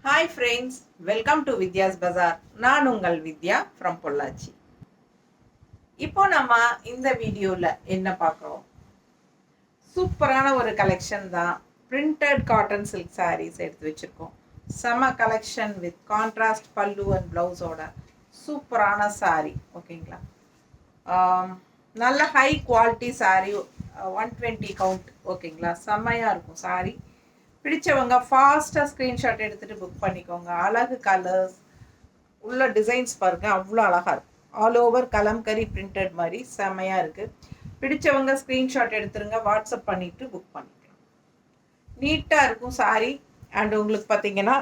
Hi friends, welcome to Vidya's Bazaar. நான் உங்கள் வித்யா from Pollachi. இப்போ நம்ம இந்த வீடியோல என்ன பார்க்குறோம்? சூப்பரான ஒரு கலெக்ஷன் தான். Printed cotton silk sarees எடுத்து வச்சிருக்கோம். செம கலெக்ஷன் வித் கான்ட்ராஸ்ட் பல்லு அண்ட் பிளவுஸோட சூப்பரான saree. ஓகேங்களா? நல்ல ஹை குவாலிட்டி saree 120 கவுண்ட். ஓகேங்களா? செம்மையாக இருக்கும் saree. பிடிச்சவங்க ஃபாஸ்ட்டாக ஸ்க்ரீன்ஷாட் எடுத்துகிட்டு புக் பண்ணிக்கோங்க. அழகு கலர்ஸ் உள்ள டிசைன்ஸ் பாருங்கள், அவ்வளோ அழகாக இருக்கும். ஆல் ஓவர் கலம்கரி பிரிண்டட் மாதிரி செம்மையாக இருக்குது. பிடிச்சவங்க ஸ்க்ரீன்ஷாட் எடுத்துருங்க, வாட்ஸ்அப் பண்ணிவிட்டு புக் பண்ணிக்கலாம். நீட்டாக இருக்கும் சாரீ. அண்ட் உங்களுக்கு பார்த்தீங்கன்னா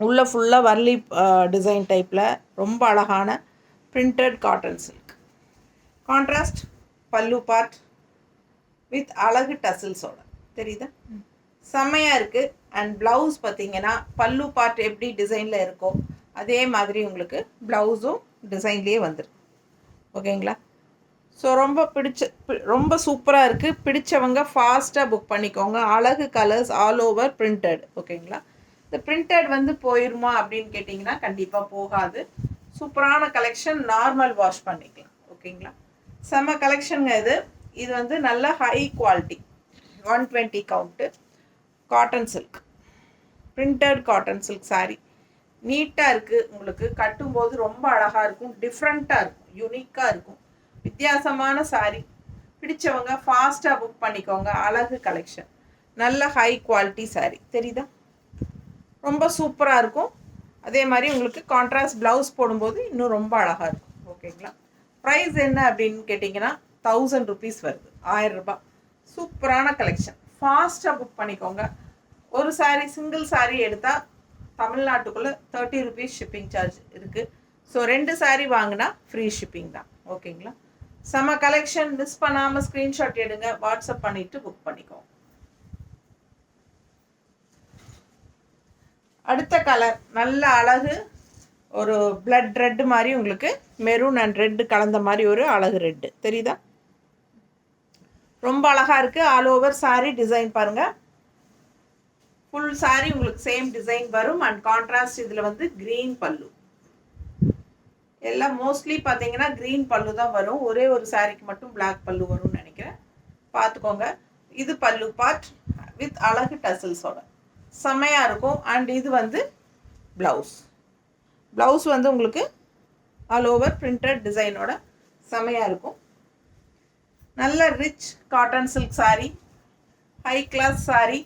உள்ளே ஃபுல்லாக வர்லி டிசைன் டைப்பில் ரொம்ப அழகான பிரிண்டட் காட்டன் சில்க். கான்ட்ராஸ்ட் பல்லு பார்ட் வித் அழகு டசில்ஸோட தெரியுதா, செம்மையாக இருக்குது. அண்ட் ப்ளவுஸ் பார்த்தீங்கன்னா பல்லு பார்ட் எப்படி டிசைனில் இருக்கோ அதே மாதிரி உங்களுக்கு ப்ளவுஸும் டிசைன்லேயே வந்துடும். ஓகேங்களா? ஸோ ரொம்ப சூப்பராக இருக்குது. பிடிச்சவங்க ஃபாஸ்ட்டாக புக் பண்ணிக்கோங்க. அழகு கலர்ஸ் ஆல் ஓவர் பிரிண்டட். ஓகேங்களா? இந்த பிரிண்டட் போயிடுமா அப்படின்னு கேட்டிங்கன்னா கண்டிப்பாக போகாது. சூப்பரான கலெக்ஷன், நார்மல் வாஷ் பண்ணிக்கலாம். ஓகேங்களா? செம்ம கலெக்ஷனுங்க இது. இது நல்ல high quality 120 count cotton silk, printed cotton silk sari. நீட்டாக இருக்குது. உங்களுக்கு கட்டும்போது ரொம்ப அழகாக இருக்கும், டிஃப்ரெண்ட்டாக இருக்கும், யூனிக்காக இருக்கும். வித்தியாசமான சாரீ. பிடிச்சவங்க ஃபாஸ்ட்டாக புக் பண்ணிக்கோங்க. அழகு கலெக்ஷன், நல்ல ஹை குவாலிட்டி சாரீ. தெரியுதா, ரொம்ப சூப்பராக இருக்கும். அதே மாதிரி உங்களுக்கு கான்ட்ராஸ்ட் ப்ளவுஸ் போடும்போது இன்னும் ரொம்ப அழகாக இருக்கும். ஓகேங்களா? ப்ரைஸ் என்ன அப்படின்னு கேட்டிங்கன்னா 1000 ருபீஸ் வருது, 1000 ரூபாய். சூப்பரான கலெக்ஷன். ஃபாஸ்ட்டாக புக் பண்ணிக்கோங்க. ஒரு சாரீ சிங்கிள் சாரீ எடுத்தால் தமிழ்நாட்டுக்குள்ளே 30 ருபீஸ் ஷிப்பிங் சார்ஜ் இருக்குது. ஸோ 2 சாரீ வாங்கினா ஃப்ரீ ஷிப்பிங் தான். ஓகேங்களா? செம கலெக்ஷன். மிஸ் பண்ணாமல் ஸ்க்ரீன்ஷாட் எடுங்க, வாட்ஸ்அப் பண்ணிவிட்டு புக் பண்ணிக்கோங்க. அடுத்த கலர் நல்ல அழகு, ஒரு பிளட் ரெட்டு மாதிரி, உங்களுக்கு மெரூன் அண்ட் ரெட்டு கலந்த மாதிரி ஒரு அழகு ரெட்டு தெரியுதா, ரொம்ப அழகாக இருக்குது. ஆல் ஓவர் சாரீ டிசைன் பாருங்கள். ஃபுல் சாரீ உங்களுக்கு சேம் டிசைன் வரும். அண்ட் கான்ட்ராஸ்ட் இதில் க்ரீன் பல்லு. எல்லாம் மோஸ்ட்லி பார்த்தீங்கன்னா க்ரீன் பல்லு தான் வரும். ஒரே ஒரு சாரீக்கு மட்டும் பிளாக் பல்லு வரும்னு நினைக்கிறேன், பார்த்துக்கோங்க. இது பல்லு பார்ட் வித் அழகு டசில்ஸோட செம்மையாக இருக்கும். அண்ட் இது ப்ளவுஸ். ப்ளவுஸ் உங்களுக்கு ஆல் ஓவர் பிரிண்டட் டிசைனோட செம்மையாக இருக்கும். நல்ல rich cotton silk sari, high class sari,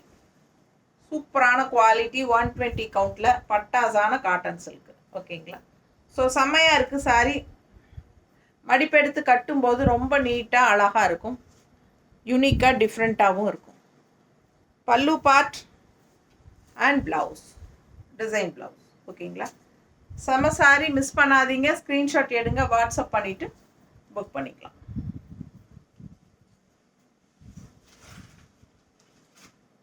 சூப்பரான குவாலிட்டி 120 கவுண்டில் பட்டாசான காட்டன் சில்க். ஓகேங்களா? ஸோ செம்மையாக இருக்குது சாரீ. மடிப்பெடுத்து கட்டும்போது ரொம்ப நீட்டாக அழகாக இருக்கும், யூனிக்காக டிஃப்ரெண்ட்டாகவும் இருக்கும். பல்லு part and blouse, design blouse. ஓகேங்களா? செம சாரீ, மிஸ் பண்ணாதீங்க. ஸ்க்ரீன்ஷாட் எடுங்க, வாட்ஸ்அப் பண்ணிவிட்டு புக் பண்ணிக்கலாம்.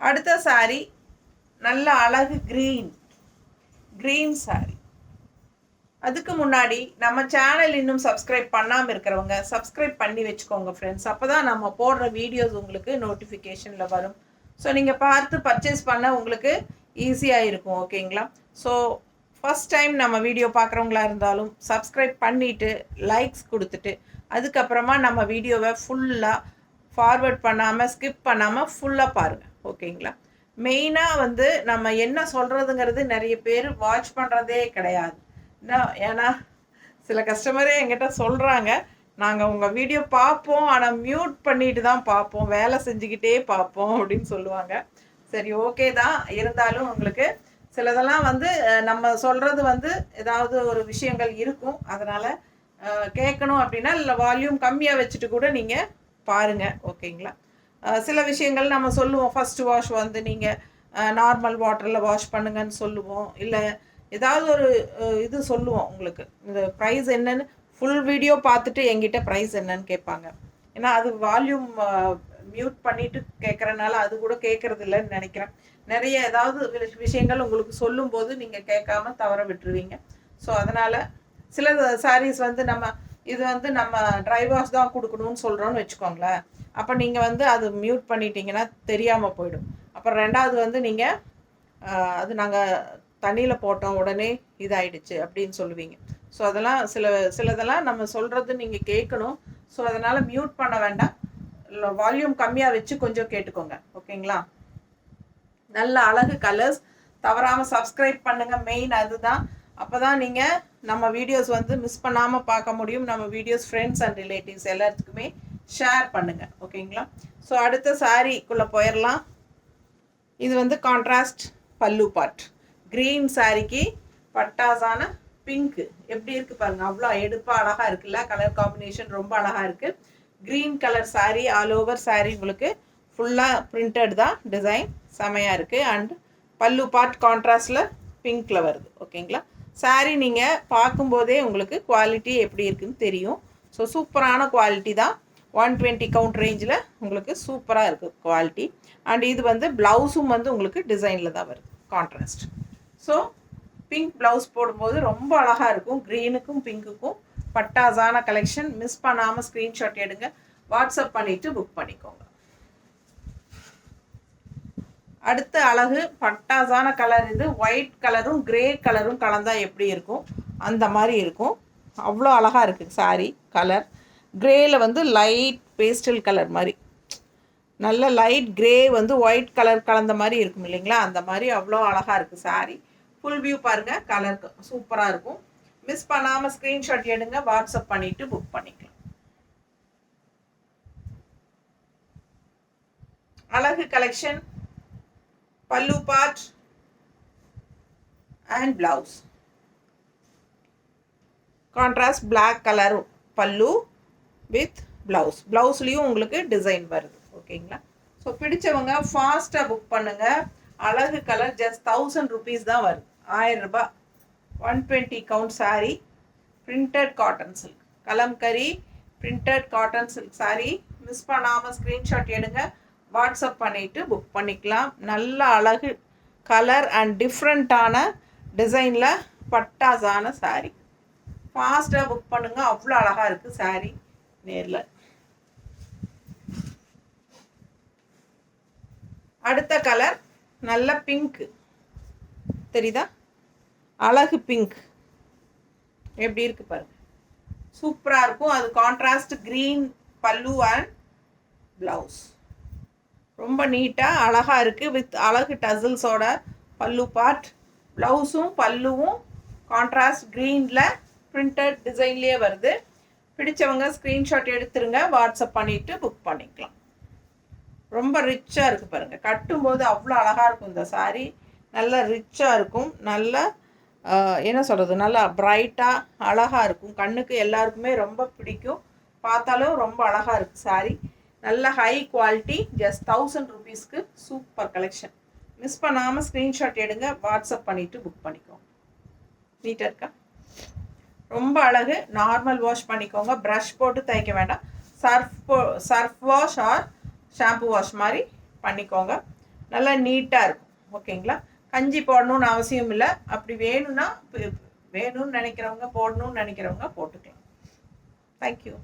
அடுத்த சாரீ நல்ல அழகு க்ரீன் சாரீ. அதுக்கு முன்னாடி நம்ம சேனல் இன்னும் சப்ஸ்கிரைப் பண்ணாமல் இருக்கிறவங்க சப்ஸ்கிரைப் பண்ணி வச்சுக்கோங்க ஃப்ரெண்ட்ஸ். அப்போ தான் நம்ம போடுற வீடியோஸ் உங்களுக்கு நோட்டிஃபிகேஷனில் வரும். ஸோ நீங்கள் பார்த்து பர்ச்சேஸ் பண்ண உங்களுக்கு ஈஸியாக இருக்கும். ஓகேங்களா? ஸோ ஃபஸ்ட் டைம் நம்ம வீடியோ பார்க்குறவங்களா இருந்தாலும் சப்ஸ்கிரைப் பண்ணிவிட்டு லைக்ஸ் கொடுத்துட்டு அதுக்கப்புறமா நம்ம வீடியோவை ஃபுல்லாக ஃபார்வர்ட் பண்ணாமல் ஸ்கிப் பண்ணாமல் ஃபுல்லாக பாருங்கள். ஓகேங்களா? மெயினாக நம்ம என்ன சொல்கிறதுங்கிறது நிறைய பேர் வாட்ச் பண்ணுறதே கிடையாது. ஏன்னா சில கஸ்டமரே என்கிட்ட சொல்கிறாங்க, நாங்கள் உங்கள் வீடியோ பார்ப்போம், ஆனால் மியூட் பண்ணிட்டு தான் பார்ப்போம், வேலை செஞ்சுக்கிட்டே பார்ப்போம் அப்படின்னு சொல்லுவாங்க. சரி, ஓகே தான். இருந்தாலும் உங்களுக்கு சிலதெல்லாம் நம்ம சொல்கிறது ஏதாவது ஒரு விஷயங்கள் இருக்கும். அதனால் கேட்கணும் அப்படின்னா இல்லை வால்யூம் கம்மியாக வச்சுட்டு கூட நீங்கள் பாருங்கள். ஓகேங்களா? சில விஷயங்கள் நம்ம சொல்லுவோம். ஃபஸ்ட்டு வாஷ் நீங்கள் நார்மல் வாட்டரில் வாஷ் பண்ணுங்கன்னு சொல்லுவோம். இல்லை ஏதாவது ஒரு இது சொல்லுவோம். உங்களுக்கு இந்த ப்ரைஸ் என்னன்னு ஃபுல் வீடியோ பார்த்துட்டு எங்கிட்ட ப்ரைஸ் என்னன்னு கேட்பாங்க. ஏன்னா அது வால்யூம் மியூட் பண்ணிவிட்டு கேட்குறனால அது கூட கேட்குறது இல்லைன்னு நினைக்கிறேன். நிறைய ஏதாவது விஷயங்கள் உங்களுக்கு சொல்லும்போது நீங்கள் கேட்காம தவற விட்டுருவீங்க. ஸோ அதனால் சில சாரீஸ் நம்ம இது நம்ம ட்ரை வாஷ் தான் கொடுக்கணும்னு சொல்கிறோன்னு வச்சுக்கோங்களேன். அப்போ நீங்கள் அது மியூட் பண்ணிட்டீங்கன்னா தெரியாமல் போயிடும். அப்புறம் ரெண்டாவது நீங்கள் அது நாங்கள் தண்ணியில் போட்டோம் உடனே இதாயிடுச்சு அப்படின்னு சொல்லுவீங்க. ஸோ அதெல்லாம் சிலதெல்லாம் நம்ம சொல்கிறது நீங்கள் கேட்கணும். ஸோ அதனால் மியூட் பண்ண வேண்டாம், வால்யூம் கம்மியாக வச்சு கொஞ்சம் கேட்டுக்கோங்க. ஓகேங்களா? நல்ல அழகு கலர்ஸ். தவறாமல் சப்ஸ்கிரைப் பண்ணுங்கள், மெயின் அதுதான். அப்போ தான் நீங்கள் நம்ம வீடியோஸ் வந்து மிஸ் பண்ணாமல் பார்க்க முடியும். நம்ம வீடியோஸ் ஃப்ரெண்ட்ஸ் அண்ட் ரிலேட்டிவ்ஸ் எல்லாத்துக்குமே ஷேர் பண்ணுங்கள். ஓகேங்களா? ஸோ அடுத்த சாரீக்குள்ளே போயிடலாம். இது வந்து கான்ட்ராஸ்ட் பல்லு பார்ட். க்ரீன் சாரிக்கு பட்டாசான பிங்க்கு எப்படி இருக்குது பாருங்கள், அவ்வளோ எடுப்பாக அழகாக இருக்குல்ல. கலர் காம்பினேஷன் ரொம்ப அழகாக இருக்குது. Green colour sari, all over sari உங்களுக்கு ஃபுல்லாக பிரிண்டட் தான், டிசைன் செமையாக இருக்குது. அண்ட் பல்லு பார்ட் கான்ட்ராஸ்டில் பிங்க்கில் வருது. ஓகேங்களா? சாரீ நீங்கள் பார்க்கும்போதே உங்களுக்கு குவாலிட்டி எப்படி இருக்குதுன்னு தெரியும். ஸோ சூப்பரான குவாலிட்டி தான். 120 கவுண்ட் ரேஞ்சில் உங்களுக்கு சூப்பராக இருக்குது குவாலிட்டி. அண்ட் இது வந்து ப்ளவுஸும் வந்து உங்களுக்கு டிசைனில் தான் வருது, கான்ட்ராஸ்ட். ஸோ பிங்க் ப்ளவுஸ் போடும்போது ரொம்ப அழகாக இருக்கும். க்ரீனுக்கும் பிங்க்குக்கும் பட்டாசான கலெக்ஷன். மிஸ் பண்ணாமல் ஸ்க்ரீன்ஷாட் எடுங்க, வாட்ஸ்அப் பண்ணிவிட்டு புக் பண்ணிக்கோங்க. அடுத்த அழகு பட்டாசான கலர். இது ஒயிட் கலரும் கிரே கலரும் கலந்தால் எப்படி இருக்கும் அந்த மாதிரி இருக்கும். அவ்வளோ அழகாக இருக்குது சாரீ கலர். கிரேயில் வந்து லைட் பேஸ்டல் கலர் மாதிரி, நல்ல லைட் கிரே வந்து ஒயிட் கலர் கலந்த மாதிரி இருக்கும் இல்லைங்களா, அந்த மாதிரி அவ்வளோ அழகாக இருக்குது சாரீ. ஃபுல் வியூ பாருங்கள், கலர் சூப்பராக இருக்கும். மிஸ் பண்ணாமல் ஸ்க்ரீன்ஷாட் எடுங்க, வாட்ஸ்அப் பண்ணிவிட்டு புக் பண்ணிக்கலாம். அழகு collection, pallu part and blouse. Contrast black colour pallu with blouse. பிளவுஸ்லேயும் உங்களுக்கு டிசைன் வருது. ஓகேங்களா? ஸோ பிடிச்சவங்க ஃபாஸ்ட்டாக புக் பண்ணுங்கள். அழகு கலர் ஜஸ்ட் 1000 rupees தான் வருது, 1000 ரூபாய். 120 count sari, printed cotton silk, kalamkari printed cotton silk sari. Miss பண்ணாமல் ஸ்க்ரீன்ஷாட் எடுங்க, வாட்ஸ்அப் பண்ணிவிட்டு புக் பண்ணிக்கலாம். நல்ல அழகு கலர் அண்ட் டிஃப்ரெண்ட்டான டிசைனில் பட்டாசான சாரீ. ஃபாஸ்ட்டாக புக் பண்ணுங்கள், அவ்வளோ அழகாக இருக்குது சாரீ. நேரில் அடுத்த கலர் நல்ல பிங்க் தெரியுதா, அழகு பிங்க் எப்படி இருக்குது பாருங்கள், சூப்பராக இருக்கும். அது கான்ட்ராஸ்ட் க்ரீன் பல்லு அண்ட் ப்ளவுஸ். ரொம்ப நீட்டாக அழகாக இருக்குது. வித் அழகு டசில்ஸோட பல்லு பார்ட். ப்ளவுஸும் பல்லுவும் கான்ட்ராஸ்ட் க்ரீனில் பிரிண்டட் டிசைன்லேயே வருது. பிடிச்சவங்க ஸ்க்ரீன்ஷாட் எடுத்துருங்க, வாட்ஸ்அப் பண்ணிவிட்டு புக் பண்ணிக்கலாம். ரொம்ப ரிச்சாக இருக்குது பாருங்கள், கட்டும்போது அவ்வளோ அழகாக இருக்கும் இந்த சாரீ. நல்லா ரிச்சாக இருக்கும், நல்ல என்ன சொல்கிறது, நல்லா ப்ரைட்டாக அழகாக இருக்கும். கண்ணுக்கு எல்லாருக்குமே ரொம்ப பிடிக்கும், பார்த்தாலும் ரொம்ப அழகாக இருக்குது சாரீ. நல்ல ஹை குவாலிட்டி, ஜஸ்ட் 1000 rupeesக்கு சூப்பர் கலெக்ஷன். மிஸ் பண்ணாமல் ஸ்க்ரீன்ஷாட் எடுங்க, வாட்ஸ்அப் பண்ணிவிட்டு புக் பண்ணிக்கோங்க. நீட்டாக இருக்கா, ரொம்ப அழகு. நார்மல் வாஷ் பண்ணிக்கோங்க, ப்ரஷ் போட்டு தைக்க வேண்டாம். Surf wash R shampoo wash மாதிரி பண்ணிக்கோங்க, நல்லா நீட்டாக இருக்கும். ஓகேங்களா? கஞ்சி போடணும்னு அவசியம் இல்லை. அப்படி வேணும்னு நினைக்கிறவங்க, போடணும்னு நினைக்கிறவங்க போட்டுக்கலாம். தேங்க்யூ.